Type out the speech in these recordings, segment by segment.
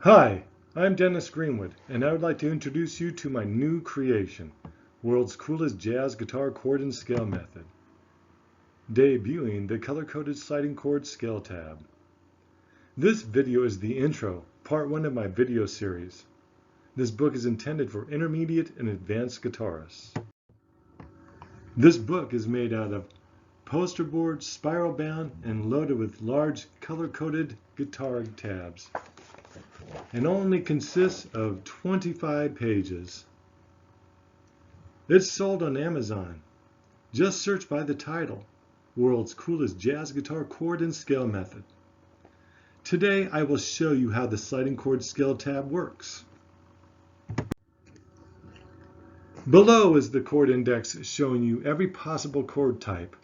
Hi, I'm Dennis Greenwood, and I would like to introduce you to my new creation, world's coolest jazz guitar chord and scale method. Debuting the color-coded sliding chord scale tab. This video is the intro, part 1 of my video series. This book is intended for intermediate and advanced guitarists. This book is made out of poster board, spiral bound, and loaded with large color-coded guitar tabs, and only consists of 25 pages. It's sold on Amazon. Just search by the title, World's Coolest Jazz Guitar Chord and Scale Method. Today I will show you how the sliding chord scale tab works. Below is the chord index showing you every possible chord type,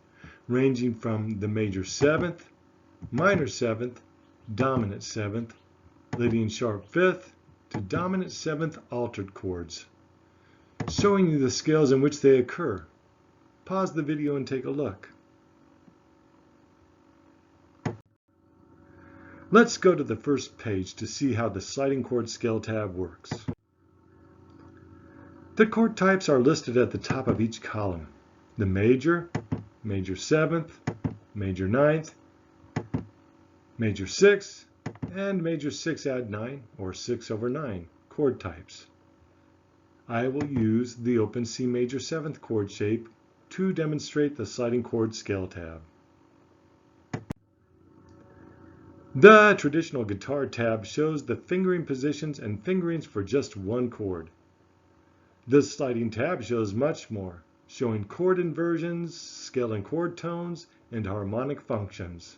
ranging from the major 7th, minor 7th, dominant 7th, Lydian sharp 5th, to dominant 7th altered chords, showing you the scales in which they occur. Pause the video and take a look. Let's go to the first page to see how the sliding chord scale tab works. The chord types are listed at the top of each column. The major, major 7th, major 9th, major 6th, and major 6 add 9 or 6 over 9 chord types. I will use the open C major 7th chord shape to demonstrate the sliding chord scale tab. The traditional guitar tab shows the fingering positions and fingerings for just one chord. This sliding tab shows much more, showing chord inversions, scale and chord tones, and harmonic functions.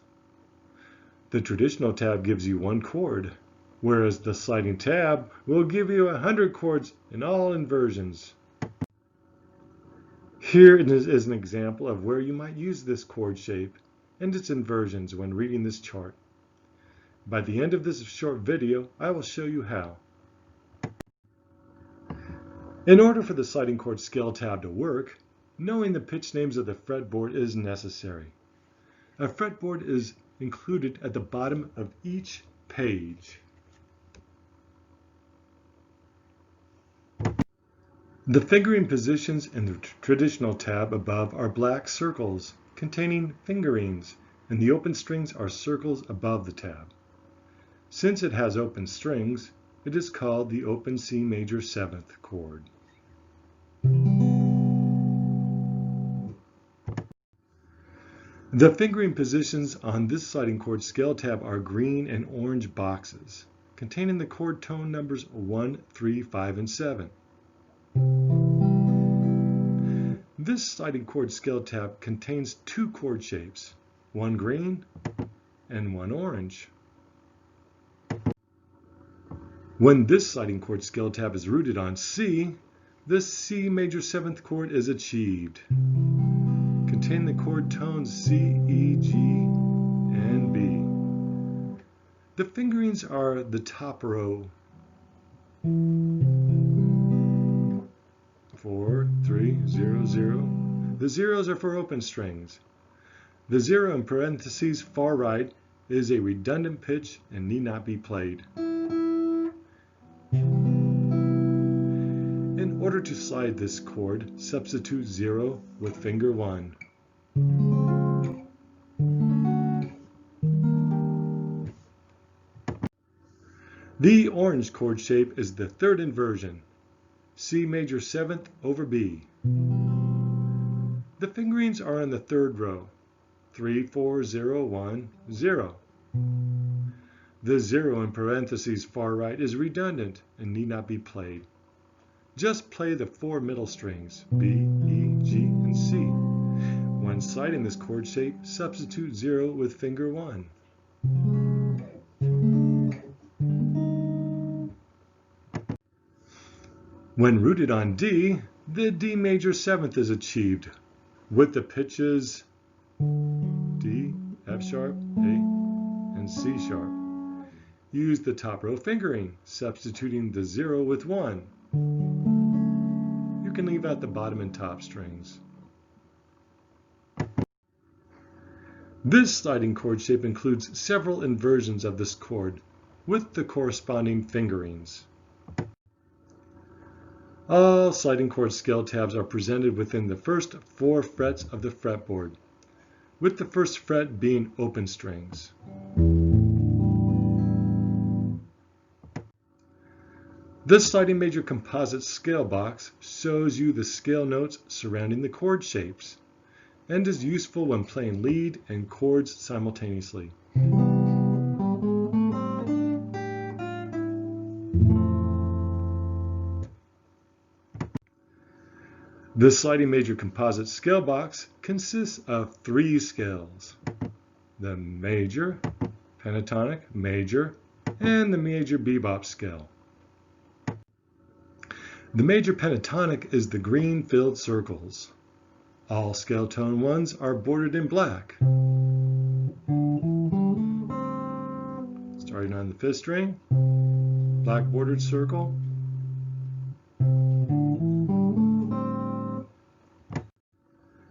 The traditional tab gives you one chord, whereas the sliding tab will give you 100 chords in all inversions. Here is an example of where you might use this chord shape and its inversions when reading this chart. By the end of this short video, I will show you how. In order for the sliding chord scale tab to work, knowing the pitch names of the fretboard is necessary. A fretboard is included at the bottom of each page. The fingering positions in the traditional tab above are black circles containing fingerings, and the open strings are circles above the tab. Since it has open strings, it is called the open C major 7th chord. The fingering positions on this sliding chord scale tab are green and orange boxes containing the chord tone numbers 1, 3, 5, and 7. This sliding chord scale tab contains two chord shapes, one green and one orange. When this sliding chord scale tab is rooted on C, the C major 7th chord is achieved, containing the chord tones C, E, G, and B. The fingerings are the top row, 4, 3, 0, 0. The zeros are for open strings. The 0 in parentheses far right is a redundant pitch and need not be played. In order to slide this chord, substitute 0 with finger 1. The orange chord shape is the third inversion, C major 7th over B. The fingerings are in the third row, 3, 4, 0, 1, 0. The 0 in parentheses far right is redundant and need not be played. Just play the 4 middle strings, B, E, G, and C. When sliding this chord shape, substitute 0 with finger 1. When rooted on D, the D major 7th is achieved with the pitches D, F sharp, A, and C sharp. Use the top row fingering, substituting the 0 with 1. You can leave out the bottom and top strings. This sliding chord shape includes several inversions of this chord, with the corresponding fingerings. All sliding chord scale tabs are presented within the first 4 frets of the fretboard, with the first fret being open strings. This sliding major composite scale box shows you the scale notes surrounding the chord shapes and is useful when playing lead and chords simultaneously. This sliding major composite scale box consists of 3 scales: the major, pentatonic, major, and the major bebop scale. The major pentatonic is the green filled circles. All scale tone 1s are bordered in black. Starting on the 5th string, black bordered circle.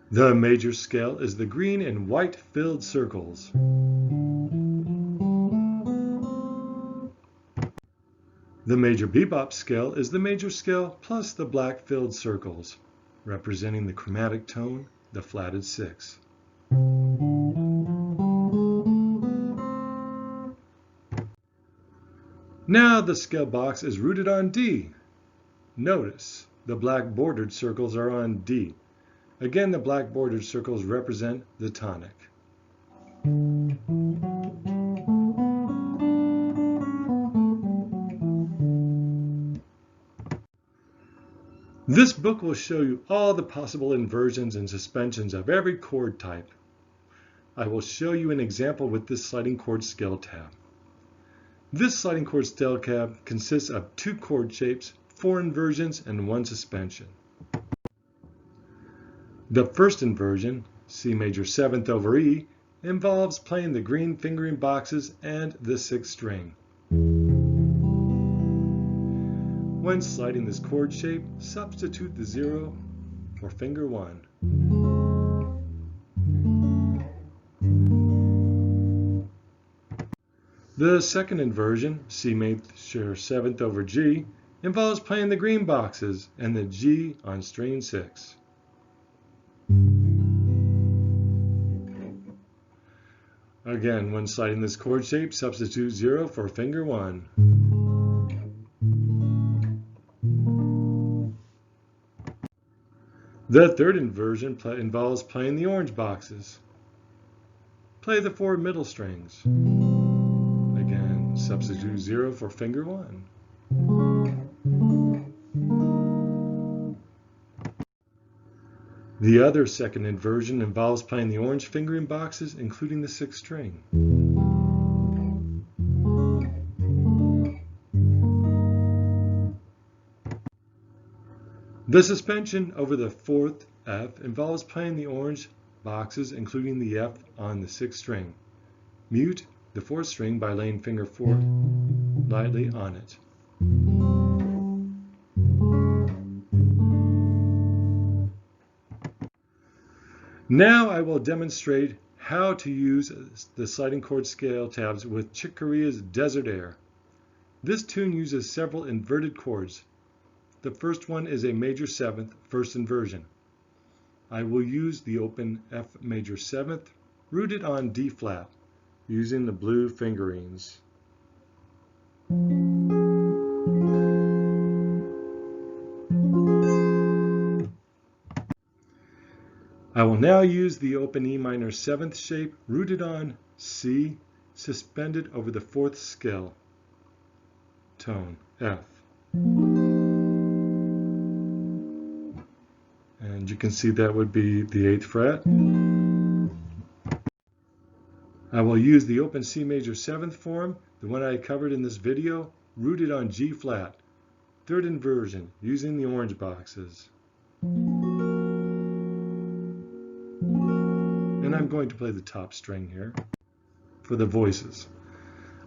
The major scale is the green and white filled circles. The major bebop scale is the major scale plus the black filled circles, representing the chromatic tone, the flatted 6. Now the scale box is rooted on D. Notice the black bordered circles are on D. Again, the black bordered circles represent the tonic. This book will show you all the possible inversions and suspensions of every chord type. I will show you an example with this sliding chord scale tab. This sliding chord scale tab consists of 2 chord shapes, 4 inversions, and 1 suspension. The first inversion, C major 7th over E, involves playing the green fingering boxes and the 6th string. When sliding this chord shape, substitute the 0 for finger 1. The second inversion, C major 7th over G, involves playing the green boxes and the G on string 6. Again, when sliding this chord shape, substitute 0 for finger 1. The third inversion involves playing the orange boxes. Play the 4 middle strings. Again, substitute 0 for finger 1. The other second inversion involves playing the orange fingering boxes, including the 6th string. The suspension over the 4th F involves playing the orange boxes, including the F on the 6th string. Mute the 4th string by laying finger 4 lightly on it. Now I will demonstrate how to use the sliding chord scale tabs with Chick Corea's Desert Air. This tune uses several inverted chords. The first one is a major 7th, first inversion. I will use the open F major 7th, rooted on D flat, using the blue fingerings. I will now use the open E minor 7th shape rooted on C, suspended over the 4th scale tone, F. And you can see that would be the 8th fret. I will use the open C major 7th form, the one I covered in this video, rooted on G flat, 3rd inversion, using the orange boxes. And I'm going to play the top string here for the voices.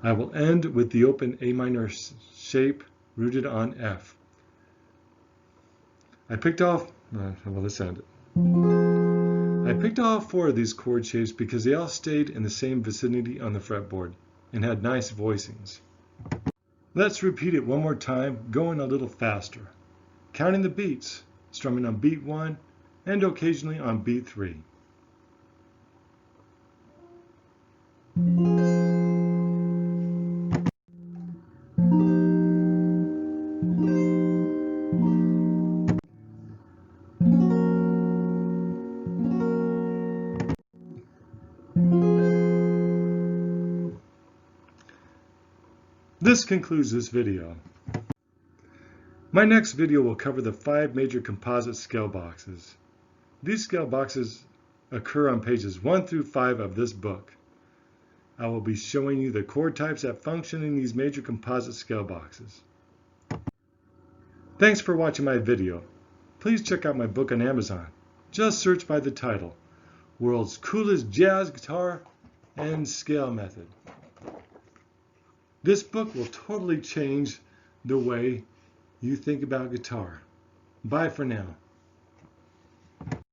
I will end with the open A minor shape rooted on F. I picked off, well, let's end it. I picked all 4 of these chord shapes because they all stayed in the same vicinity on the fretboard and had nice voicings. Let's repeat it one more time, going a little faster. Counting the beats, strumming on beat 1 and occasionally on beat 3. This concludes this video. My next video will cover the 5 major composite scale boxes. These scale boxes occur on pages 1 through 5 of this book. I will be showing you the chord types that function in these major composite scale boxes. Thanks for watching my video. Please check out my book on Amazon. Just search by the title, World's Coolest Jazz Guitar and Scale Method. This book will totally change the way you think about guitar. Bye for now.